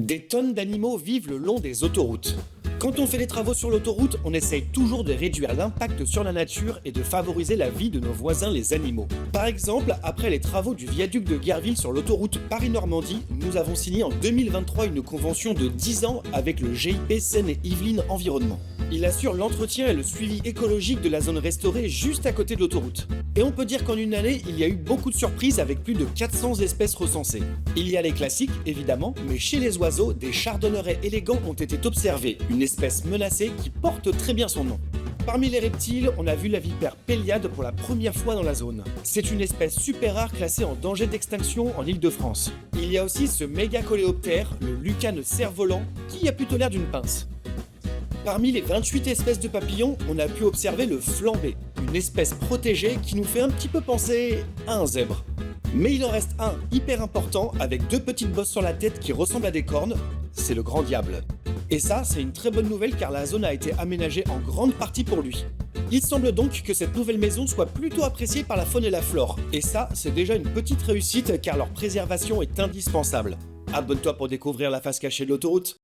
Des tonnes d'animaux vivent le long des autoroutes. Quand on fait des travaux sur l'autoroute, on essaye toujours de réduire l'impact sur la nature et de favoriser la vie de nos voisins les animaux. Par exemple, après les travaux du viaduc de Guerville sur l'autoroute Paris-Normandie, nous avons signé en 2023 une convention de 10 ans avec le GIP Seine-et-Yvelines Environnement. Il assure l'entretien et le suivi écologique de la zone restaurée juste à côté de l'autoroute. Et on peut dire qu'en une année, il y a eu beaucoup de surprises avec plus de 400 espèces recensées. Il y a les classiques, évidemment, mais chez les oiseaux, des chardonnerets élégants ont été observés, une espèce menacée qui porte très bien son nom. Parmi les reptiles, on a vu la vipère Péliade pour la première fois dans la zone. C'est une espèce super rare classée en danger d'extinction en Île-de-France. Il y a aussi ce méga coléoptère, le lucane cerf-volant, qui a plutôt l'air d'une pince. Parmi les 28 espèces de papillons, on a pu observer le flambé, une espèce protégée qui nous fait un petit peu penser à un zèbre. Mais il en reste un hyper important avec deux petites bosses sur la tête qui ressemblent à des cornes, c'est le grand diable. Et ça, c'est une très bonne nouvelle car la zone a été aménagée en grande partie pour lui. Il semble donc que cette nouvelle maison soit plutôt appréciée par la faune et la flore. Et ça, c'est déjà une petite réussite car leur préservation est indispensable. Abonne-toi pour découvrir la face cachée de l'autoroute.